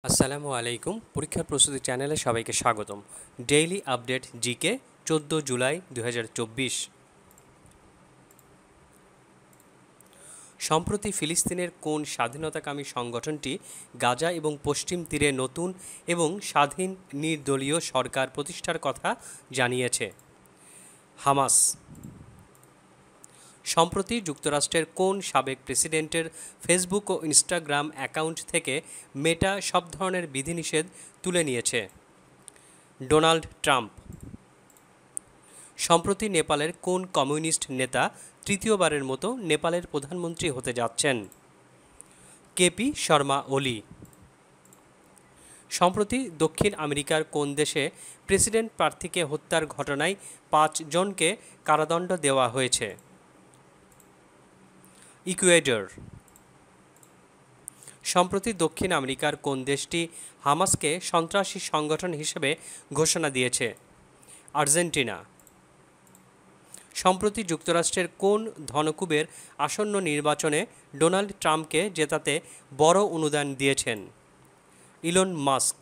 আসসালামু আলাইকুম। পরীক্ষার প্রস্তুতি চ্যানেলে সবাইকে স্বাগতম। Daily update GK 14 July 2024। সম্প্রতি ফিলিস্তিনের কোন স্বাধীনতাকামী সংগঠনটি গাজা এবং পশ্চিম তীরে নতুন এবং স্বাধীন নির্দলীয় সরকার প্রতিষ্ঠার কথা জানিয়েছে? হামাস। সম্প্রতি যুক্তরাষ্ট্রের কোন সাবেক প্রেসিডেন্টের ফেসবুক ও ইনস্টাগ্রাম অ্যাকাউন্ট থেকে মেটা সব ধরনের বিধিনিষেধ তুলে নিয়েছে? Donald Trump. সম্প্রতি নেপালের কোন কমিউনিস্ট নেতা তৃতীয়বারের মতো নেপালের প্রধানমন্ত্রী হতে যাচ্ছেন? কেপি শর্মা ওলি। সম্প্রতি দক্ষিণ আমেরিকার কোন দেশে প্রেসিডেন্ট প্রার্থীকে হত্যার ঘটনায় 5 জনকে কারাদণ্ড দেওয়া হয়েছে? ইকুয়েডর। সম্প্রতি দক্ষিণ আমেরিকার কোন দেশটি হামাসকে সন্ত্রাসী সংগঠন হিসেবে ঘোষণা দিয়েছে? আর্জেন্টিনা। সম্প্রতি যুক্তরাষ্ট্রের কোন ধনকুবের আসন্ন নির্বাচনে ডোনাল্ড ট্রাম্পকে জেতাতে বড় অনুদান দিয়েছেন? Elon Musk.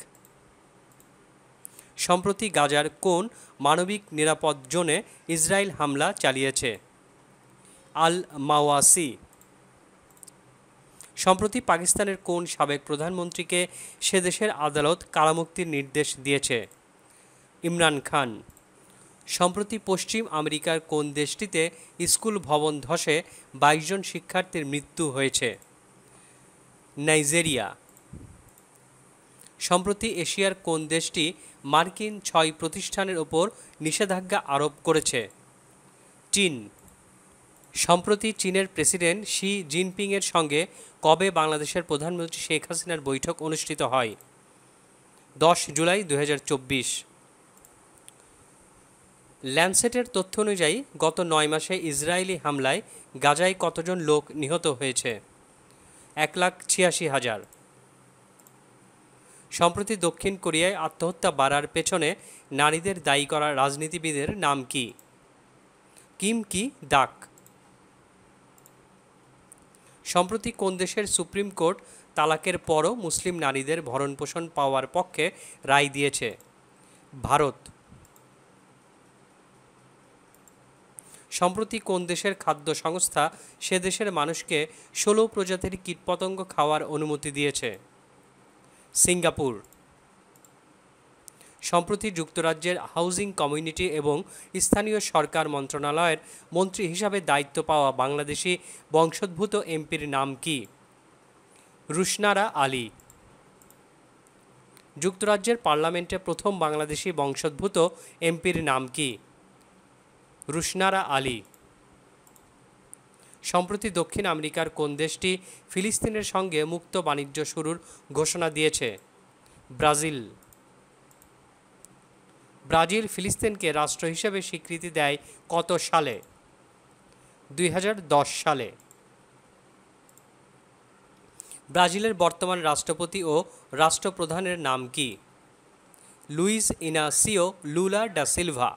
সম্প্রতি গাজার কোন মানবিক নিরাপদ জোনে ইসরায়েল হামলা চালিয়েছে? আল মাওয়াসি। সম্প্রতি পাকিস্তানের কোন সাবেক প্রধানমন্ত্রীকে সে দেশের আদালত কারামুক্তির নির্দেশ দিয়েছে? ইমরান খান। সম্প্রতি পশ্চিম আমেরিকার কোন দেশটিতে স্কুল ভবন ধসে 22 জন শিক্ষার্থীর মৃত্যু হয়েছে? নাইজেরিয়া। সম্প্রতি এশিয়ার কোন দেশটি মার্কিন 6 প্রতিষ্ঠানের ওপর নিষেধাজ্ঞা আরোপ করেছে? চীন। সম্প্রতি চীনের প্রেসিডেন্ট শি জিনপিংয়ের সঙ্গে কবে বাংলাদেশের প্রধানমন্ত্রী শেখ হাসিনার বৈঠক অনুষ্ঠিত হয়? 10 জুলাই 2024। ল্যান্সেটের তথ্য অনুযায়ী গত 9 মাসে ইসরায়েলি হামলায় গাজায় কতজন লোক নিহত হয়েছে? 1,86,000। সম্প্রতি দক্ষিণ কোরিয়ায় আত্মহত্যা বাড়ার পেছনে নারীদের দায়ী করা রাজনীতিবিদের নাম কি? কিম কি ডাক। সম্প্রতি কোন দেশের সুপ্রিম কোর্ট তালাকের পরও মুসলিম নারীদের ভরণপোষণ পাওয়ার পক্ষে রায় দিয়েছে? ভারত। সম্প্রতি কোন দেশের খাদ্য সংস্থা সে দেশের মানুষকে 16 প্রজাতির কীটপতঙ্গ খাওয়ার অনুমতি দিয়েছে? সিঙ্গাপুর। সম্প্রতি যুক্তরাজ্যের হাউজিং কমিউনিটি এবং স্থানীয় সরকার মন্ত্রণালয়ের মন্ত্রী হিসাবে দায়িত্ব পাওয়া বাংলাদেশি বংশোদ্ভূত এমপির নাম কি? রুশনারা আলী। যুক্তরাজ্যের পার্লামেন্টে প্রথম বাংলাদেশি বংশোদ্ভূত এমপির নাম কি? রুশনারা আলী। সম্প্রতি দক্ষিণ আমেরিকার কোন দেশটি ফিলিস্তিনের সঙ্গে মুক্ত বাণিজ্য শুরুর ঘোষণা দিয়েছে? ব্রাজিল। ব্রাজিল ফিলিস্তিনকে রাষ্ট্র হিসেবে স্বীকৃতি দেয় কত সালে? 2010 সালে। ব্রাজিলের বর্তমান রাষ্ট্রপতি ও রাষ্ট্রপ্রধানের নাম কি? লুইস ইনাসিও লুলা ডা সিলভা।